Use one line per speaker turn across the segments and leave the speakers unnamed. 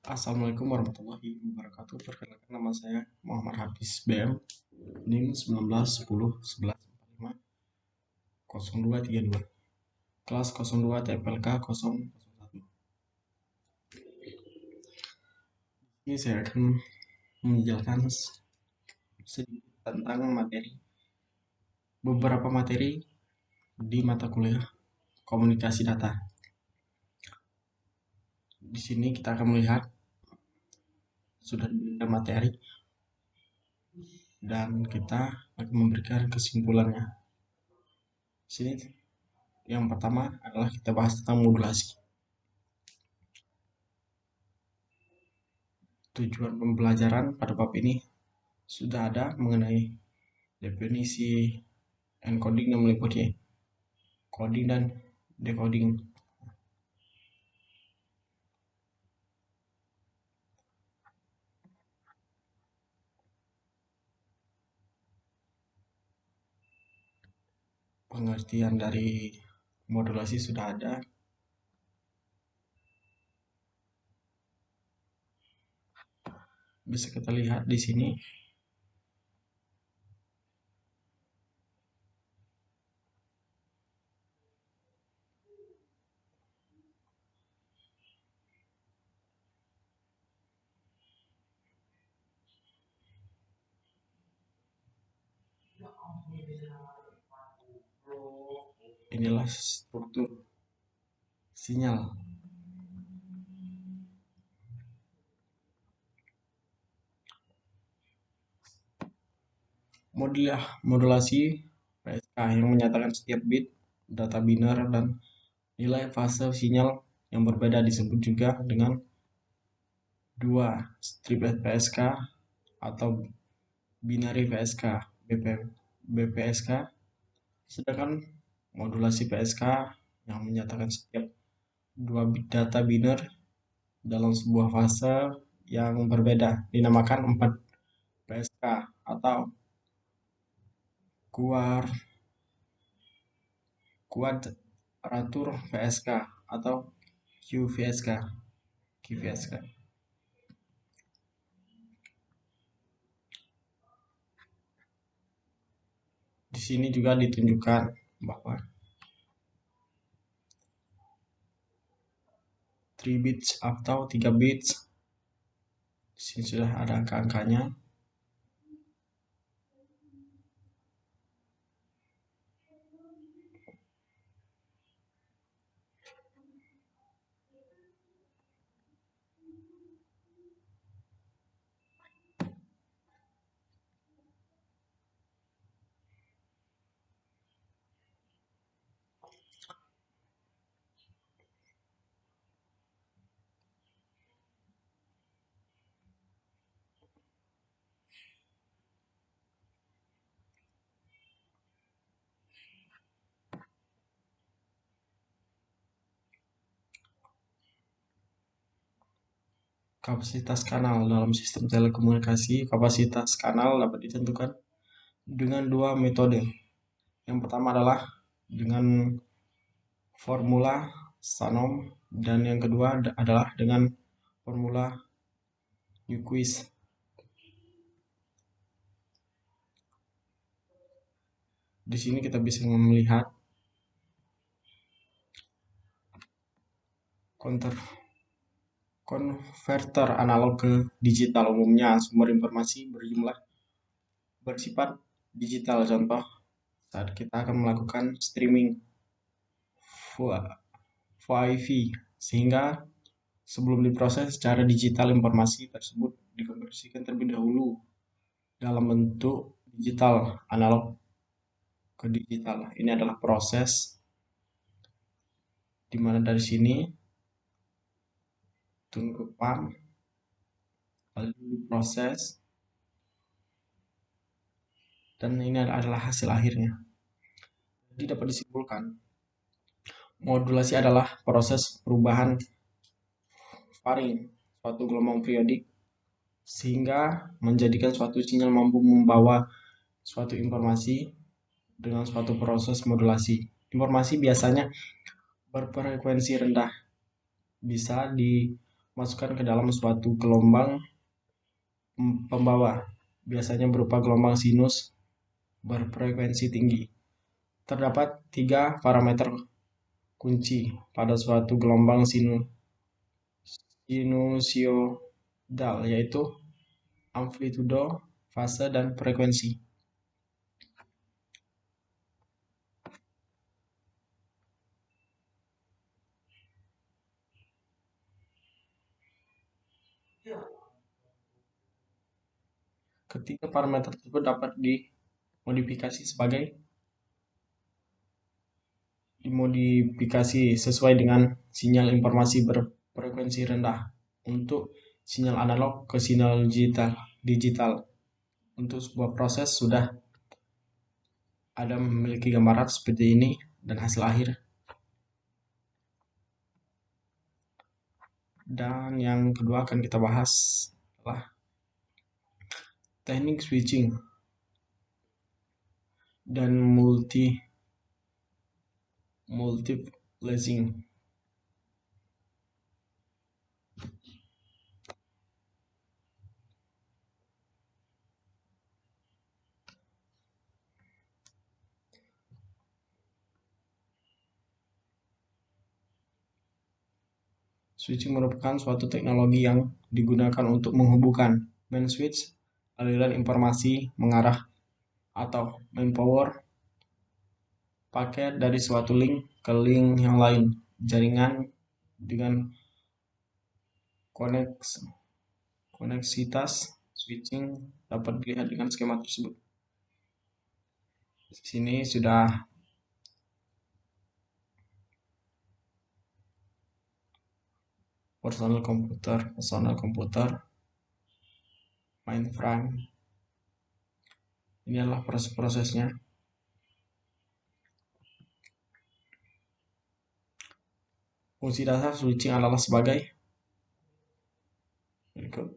Assalamualaikum warahmatullahi wabarakatuh. Perkenalkan, nama saya Muhammad Hafiz BM, NIM 19 10 11 45 0232, kelas 02 TPLK 001. Ini saya akan menjelaskan sedikit tentang beberapa materi di mata kuliah komunikasi data. Di sini kita akan melihat sudah diberikan materi dan kita akan memberikan kesimpulannya. Di sini yang pertama adalah kita bahas tentang modulasi. Tujuan pembelajaran pada bab ini sudah ada mengenai definisi encoding yang meliputi coding dan decoding. Pengertian dari modulasi sudah ada. Bisa kita lihat di sini. Inilah struktur sinyal. Modulasi PSK yang menyatakan setiap bit data biner dan nilai fase sinyal yang berbeda disebut juga dengan dua strip PSK atau binary PSK BPSK. Sedangkan modulasi PSK yang menyatakan setiap dua bit data biner dalam sebuah fase yang berbeda dinamakan 4 PSK atau kuadratur PSK atau QVSK. Di sini juga ditunjukkan bahwa 3 bits atau 3 bits. Di sini sudah ada angka-angkanya. Kapasitas kanal dalam sistem telekomunikasi. Kapasitas kanal dapat ditentukan dengan dua metode. Yang pertama adalah dengan formula Shannon dan yang kedua adalah dengan formula Nyquist. Di sini kita bisa melihat konverter analog ke digital. Umumnya sumber informasi bersifat digital. Contoh saat kita akan melakukan streaming WiFi, sehingga sebelum diproses secara digital, informasi tersebut dikonversikan terlebih dahulu dalam bentuk digital, analog ke digital. Ini adalah proses dimana dari sini turun ke PAM, lalu diproses, dan ini adalah hasil akhirnya. Jadi dapat disimpulkan, modulasi adalah proses perubahan varing suatu gelombang periodik sehingga menjadikan suatu sinyal mampu membawa suatu informasi dengan suatu proses modulasi. Informasi biasanya berfrekuensi rendah bisa masukkan ke dalam suatu gelombang pembawa, biasanya berupa gelombang sinus berfrekuensi tinggi. Terdapat 3 parameter kunci pada suatu gelombang sinusoidal, yaitu amplitudo, fase, dan frekuensi. Ketiga parameter tersebut dapat dimodifikasi sesuai dengan sinyal informasi berfrekuensi rendah untuk sinyal analog ke sinyal digital. Untuk sebuah proses sudah ada memiliki gambaran seperti ini dan hasil akhir. Dan yang kedua akan kita bahas adalah teknik switching dan multiplexing. Switching merupakan suatu teknologi yang digunakan untuk menghubungkan main switch, aliran informasi mengarah atau main power paket dari suatu link ke link yang lain. Jaringan dengan koneksitas switching dapat dilihat dengan skema tersebut. Di sini sudah personal komputer, mainframe. Ini adalah proses-prosesnya. Fungsi dasar switching adalah sebagai berikut.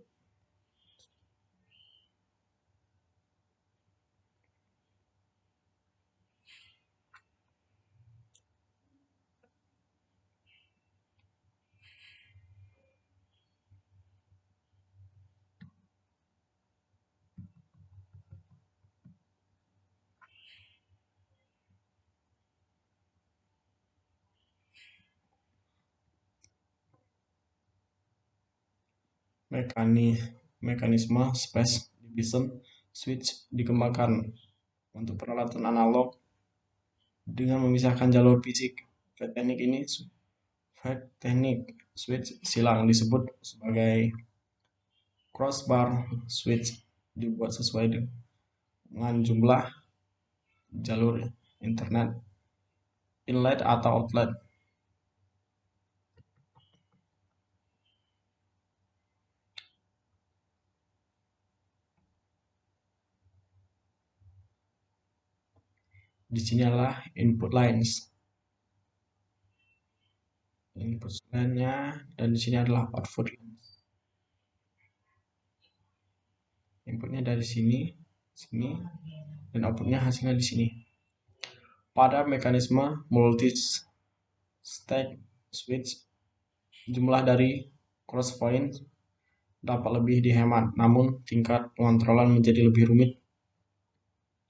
Mekanisme space division switch dikembangkan untuk peralatan analog dengan memisahkan jalur fisik. Teknik switch silang disebut sebagai crossbar switch, dibuat sesuai dengan jumlah jalur internet inlet atau outlet. Di sini adalah input line-nya, dan di sini adalah output lines. Inputnya dari sini, dan outputnya hasilnya di sini. Pada mekanisme multi-stage switch, jumlah dari crosspoint dapat lebih dihemat, namun tingkat pengontrolan menjadi lebih rumit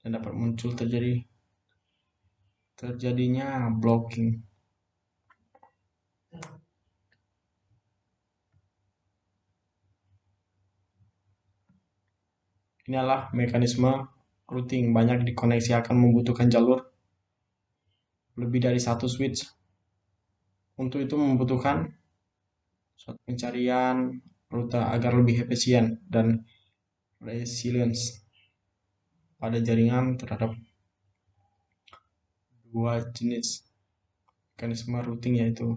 dan dapat muncul terjadinya blocking. Ini adalah mekanisme routing. Banyak dikoneksi akan membutuhkan jalur lebih dari satu switch. Untuk itu membutuhkan suatu pencarian rute agar lebih efisien dan resilience pada jaringan terhadap dua jenis mekanisme routing, yaitu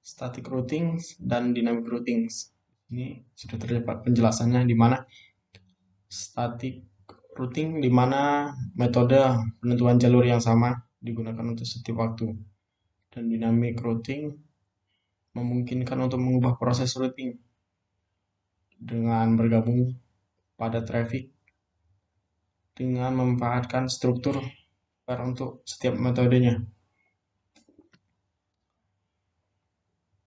static routing dan dynamic routing. Ini sudah terdapat penjelasannya, di mana static routing di mana metode penentuan jalur yang sama digunakan untuk setiap waktu, dan dynamic routing memungkinkan untuk mengubah proses routing dengan bergabung pada traffic dengan memanfaatkan struktur untuk setiap metodenya.